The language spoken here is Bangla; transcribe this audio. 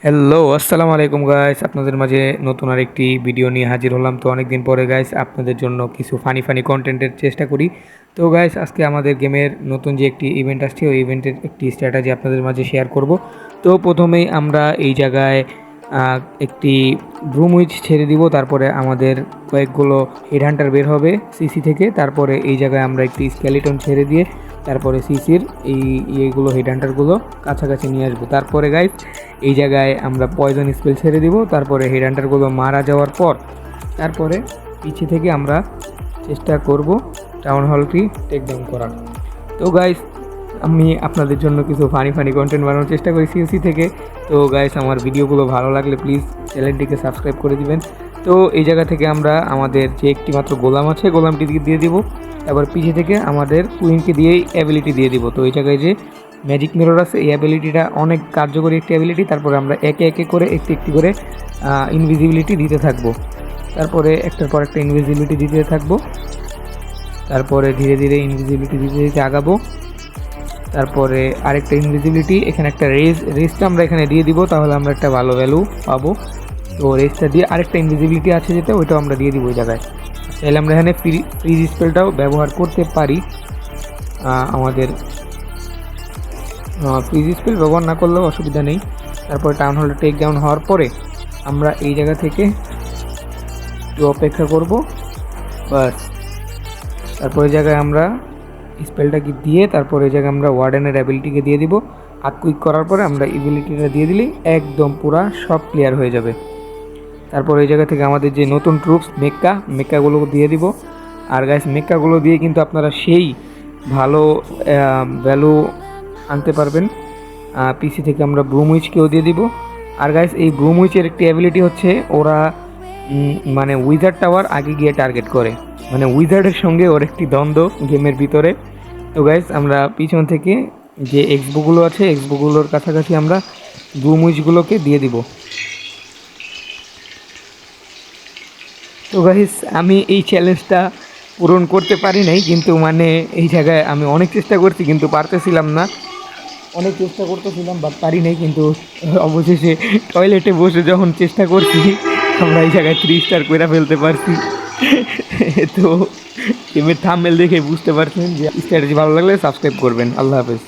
হ্যালো, আসসালামু আলাইকুম গাইস। আপনাদের মাঝে নতুন আরেকটি ভিডিও নিয়ে হাজির হলাম। তো অনেকদিন পরে গাইস আপনাদের জন্য কিছু ফানি কন্টেন্টের চেষ্টা করি। তো গাইস আজকে আমাদের গেমের নতুন যে একটি ইভেন্ট আসছে, ওই ইভেন্টের একটি স্ট্র্যাটেজি আপনাদের মাঝে শেয়ার করব। তো প্রথমেই আমরা এই জায়গায় একটি ব্রুম উইচ ছেড়ে দিব। তারপরে আমাদের কয়েকগুলো হেডহান্টার বের হবে সিসি থেকে। তারপরে এই জায়গায় আমরা একটি স্কেলিটন ছেড়ে দিয়ে তারপরে সিসির এইগুলো হেডহান্টারগুলো কাছাকাছি নিয়ে আসবো। তারপরে গাইস এই জায়গায় আমরা পয়জন স্পেল ছেড়ে দিব। তারপরে হেডহান্টারগুলো মারা যাওয়ার পর তারপরে পিছে থেকে আমরা চেষ্টা করব টাউন হলটি টেক ডাউন করার। তো গাইস আমি আপনাদের জন্য কিছু ফানি কন্টেন্ট বানানোর চেষ্টা করি সিওসি থেকে। তো গাইস আমার ভিডিওগুলো ভালো লাগলে প্লিজ চ্যানেলটিকে সাবস্ক্রাইব করে দিবেন। তো এই জায়গা থেকে আমরা আমাদের যে একটি মাত্র গোলাম আছে গোলামটিকে দিয়ে দিব। তারপর পিছে থেকে আমাদের কুইনকে দিয়েই অ্যাবিলিটি দিয়ে দিব। তো এই জায়গায় যে ম্যাজিক মিরর আছে, এই অ্যাবিলিটিটা অনেক কার্যকরী একটি অ্যাবিলিটি। তারপরে আমরা একে একে করে একটি একটি করে ইনভিজিবিলিটি দিতে থাকবো। তারপরে একটার পর একটা ইনভিজিবিলিটি দিতে থাকবো। তারপরে ধীরে ধীরে ইনভিজিবিলিটি দিতে দিতে আগাবো। তারপরে আরেকটা ইনভিজিবিলিটি, এখানে একটা রেসটা আমরা এখানে দিয়ে দিব, তাহলে আমরা একটা ভালো ভ্যালু পাবো। তো রেসটা দিয়ে আরেকটা ইনভিজিবিলিটি আছে যেটা, ওইটাও আমরা দিয়ে দিব ওই জায়গায়। তাহলে আমরা এখানে ফ্রিজ স্পেলটাও ব্যবহার করতে পারি। আমাদের ফ্রিজ স্পেল ব্যবহার না করলেও অসুবিধা নেই। তারপরে টাউন হলে টেক ডাউন হওয়ার পরে আমরা এই জায়গা থেকে একটু অপেক্ষা করব, বাস। তারপরে এই জায়গায় আমরা স্পেলটাকে দিয়ে তারপরে এই জায়গায় আমরা ওয়ার্ডেনের অ্যাবিলিটিকে দিয়ে দিব। আর কুইক করার পরে আমরা এবিলিটিটা দিয়ে দিলেই একদম পুরা সব ক্লিয়ার হয়ে যাবে। তারপর এই জায়গা থেকে আমাদের যে নতুন ট্রুপস মেক্কাগুলো দিয়ে দিব। আর গাইস মেক্কাগুলো দিয়ে কিন্তু আপনারা সেই ভালো ভ্যালু আনতে পারবেন। পিসি থেকে আমরা ব্রুমউইচকেও দিয়ে দিব। আর গাইস এই ব্রুমউইচের একটি অ্যাবিলিটি হচ্ছে ওরা মানে উইজার্ড টাওয়ার আগে গিয়ে টার্গেট করে, মানে উইজার্ডের সঙ্গে ওর একটি দ্বন্দ্ব গেমের ভিতরে। তো গাইস আমরা পিছন থেকে যে এক্সবোগুলো আছে, এক্সবোগুলোর কাছাকাছি আমরা ব্রুমউইচগুলোকে দিয়ে দিব। তো গাইস আমি এই চ্যালেঞ্জটা পূরণ করতে পারি নাই, কিন্তু মানে এই জায়গায় আমি অনেক চেষ্টা করছি কিন্তু পারতেছিলাম না। অনেক চেষ্টা করতেছিলাম বাট পারি নাই, কিন্তু অবশেষে টয়লেটে বসে যখন চেষ্টা করছি আমরা এই জায়গায় 3 স্টার করে ফেলতে পারছি। তো গেমের থাম্বনেল দেখে বুঝতে পারছেন যে স্ট্র্যাটেজি ভালো লাগলে সাবস্ক্রাইব করবেন। আল্লাহ হাফেজ।